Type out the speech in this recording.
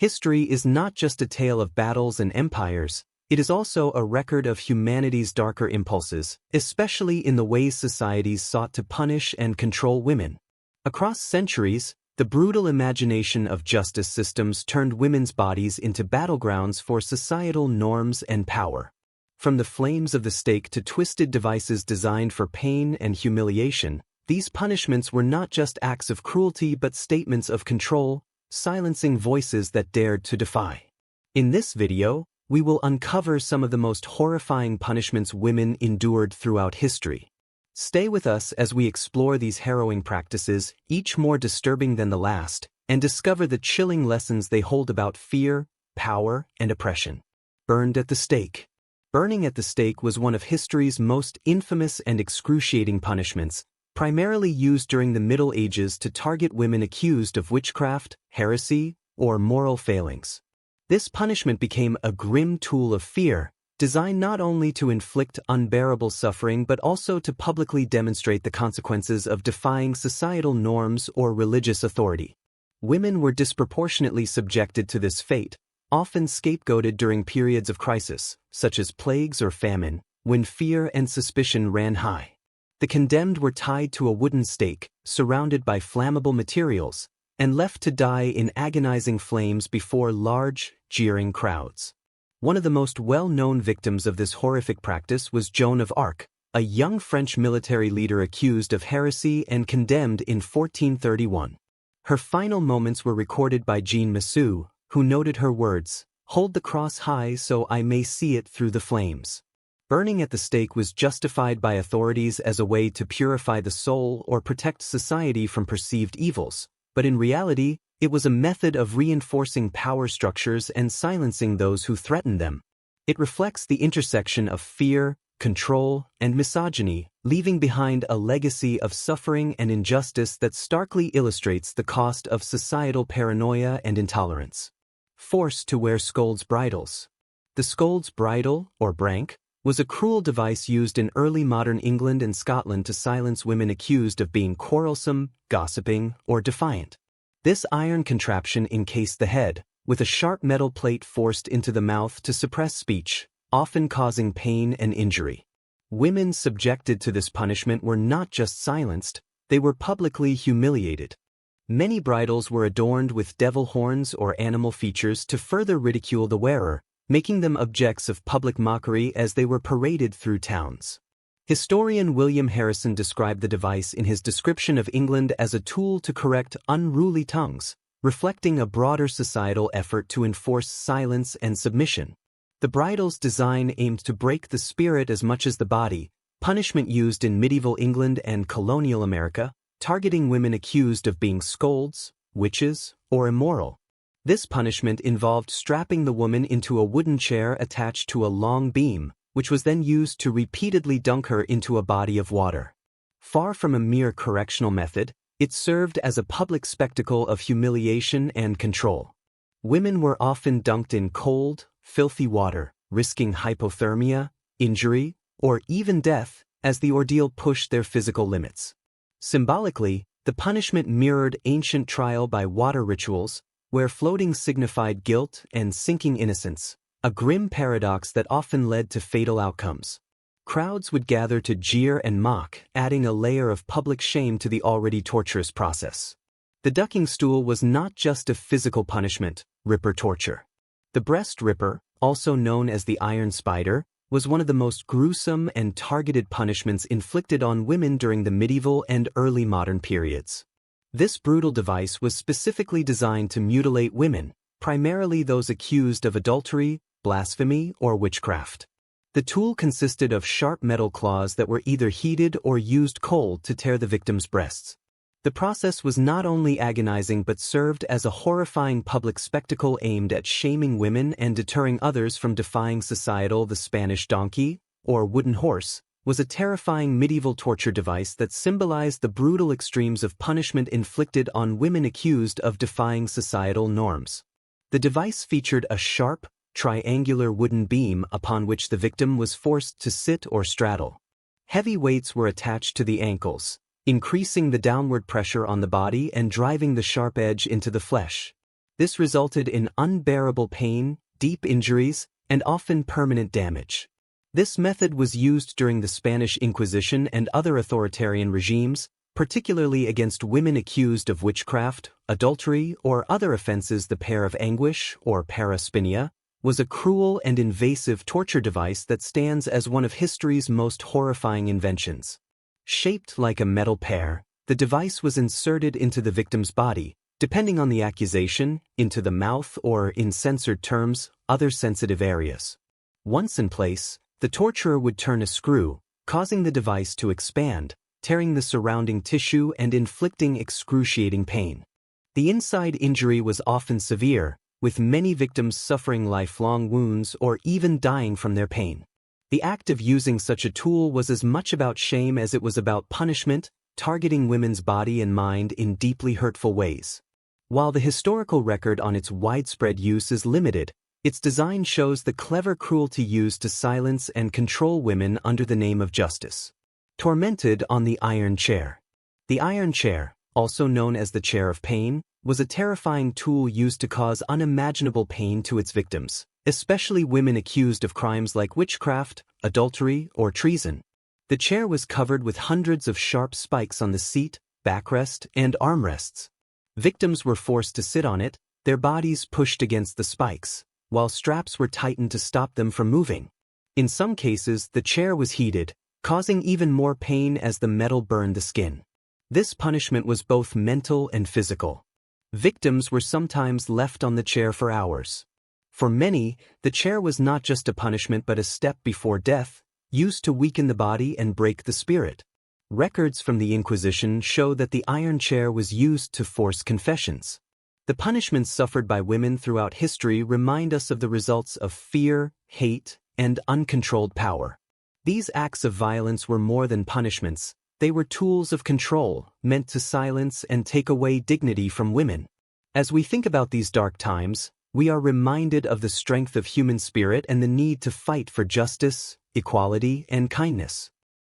History is not just a tale of battles and empires, it is also a record of humanity's darker impulses, especially in the ways societies sought to punish and control women. Across centuries, the brutal imagination of justice systems turned women's bodies into battlegrounds for societal norms and power. From the flames of the stake to twisted devices designed for pain and humiliation, these punishments were not just acts of cruelty but statements of control, silencing voices that dared to defy. In this video, we will uncover some of the most horrifying punishments women endured throughout history. Stay with us as we explore these harrowing practices, each more disturbing than the last, and discover the chilling lessons they hold about fear, power, and oppression. Burned at the stake. Burning at the stake was one of history's most infamous and excruciating punishments, primarily used during the Middle Ages to target women accused of witchcraft, heresy, or moral failings. This punishment became a grim tool of fear, designed not only to inflict unbearable suffering but also to publicly demonstrate the consequences of defying societal norms or religious authority. Women were disproportionately subjected to this fate, often scapegoated during periods of crisis, such as plagues or famine, when fear and suspicion ran high. The condemned were tied to a wooden stake, surrounded by flammable materials, and left to die in agonizing flames before large, jeering crowds. One of the most well-known victims of this horrific practice was Joan of Arc, a young French military leader accused of heresy and condemned in 1431. Her final moments were recorded by Jean Massue, who noted her words, "Hold the cross high so I may see it through the flames." Burning at the stake was justified by authorities as a way to purify the soul or protect society from perceived evils, but in reality, it was a method of reinforcing power structures and silencing those who threatened them. It reflects the intersection of fear, control, and misogyny, leaving behind a legacy of suffering and injustice that starkly illustrates the cost of societal paranoia and intolerance. Forced to wear scold's bridles. The scold's bridle, or brank, was a cruel device used in early modern England and Scotland to silence women accused of being quarrelsome, gossiping, or defiant. This iron contraption encased the head, with a sharp metal plate forced into the mouth to suppress speech, often causing pain and injury. Women subjected to this punishment were not just silenced, they were publicly humiliated. Many bridles were adorned with devil horns or animal features to further ridicule the wearer, making them objects of public mockery as they were paraded through towns. Historian William Harrison described the device in his description of England as a tool to correct unruly tongues, reflecting a broader societal effort to enforce silence and submission. The bridle's design aimed to break the spirit as much as the body, punishment used in medieval England and colonial America, targeting women accused of being scolds, witches, or immoral. This punishment involved strapping the woman into a wooden chair attached to a long beam, which was then used to repeatedly dunk her into a body of water. Far from a mere correctional method, it served as a public spectacle of humiliation and control. Women were often dunked in cold, filthy water, risking hypothermia, injury, or even death as the ordeal pushed their physical limits. Symbolically, the punishment mirrored ancient trial by water rituals, where floating signified guilt and sinking innocence, a grim paradox that often led to fatal outcomes. Crowds would gather to jeer and mock, adding a layer of public shame to the already torturous process. The ducking stool was not just a physical punishment, ripper torture. The breast ripper, also known as the iron spider, was one of the most gruesome and targeted punishments inflicted on women during the medieval and early modern periods. This brutal device was specifically designed to mutilate women, primarily those accused of adultery, blasphemy, or witchcraft. The tool consisted of sharp metal claws that were either heated or used cold to tear the victim's breasts. The process was not only agonizing but served as a horrifying public spectacle aimed at shaming women and deterring others from defying societal. The Spanish donkey, or wooden horse, was a terrifying medieval torture device that symbolized the brutal extremes of punishment inflicted on women accused of defying societal norms. The device featured a sharp, triangular wooden beam upon which the victim was forced to sit or straddle. Heavy weights were attached to the ankles, increasing the downward pressure on the body and driving the sharp edge into the flesh. This resulted in unbearable pain, deep injuries, and often permanent damage. This method was used during the Spanish Inquisition and other authoritarian regimes, particularly against women accused of witchcraft, adultery, or other offenses. The pair of anguish, or paraspinia, was a cruel and invasive torture device that stands as one of history's most horrifying inventions. Shaped like a metal pear, the device was inserted into the victim's body, depending on the accusation, into the mouth or, in censored terms, other sensitive areas. Once in place, the torturer would turn a screw, causing the device to expand, tearing the surrounding tissue and inflicting excruciating pain. The inside injury was often severe, with many victims suffering lifelong wounds or even dying from their pain. The act of using such a tool was as much about shame as it was about punishment, targeting women's body and mind in deeply hurtful ways. While the historical record on its widespread use is limited, its design shows the clever cruelty used to silence and control women under the name of justice. Tormented on the iron chair. The iron chair, also known as the chair of pain, was a terrifying tool used to cause unimaginable pain to its victims, especially women accused of crimes like witchcraft, adultery, or treason. The chair was covered with hundreds of sharp spikes on the seat, backrest, and armrests. Victims were forced to sit on it, their bodies pushed against the spikes, while straps were tightened to stop them from moving. In some cases, the chair was heated, causing even more pain as the metal burned the skin. This punishment was both mental and physical. Victims were sometimes left on the chair for hours. For many, the chair was not just a punishment but a step before death, used to weaken the body and break the spirit. Records from the Inquisition show that the iron chair was used to force confessions. The punishments suffered by women throughout history remind us of the results of fear, hate, and uncontrolled power. These acts of violence were more than punishments, they were tools of control, meant to silence and take away dignity from women. As we think about these dark times, we are reminded of the strength of human spirit and the need to fight for justice, equality, and kindness.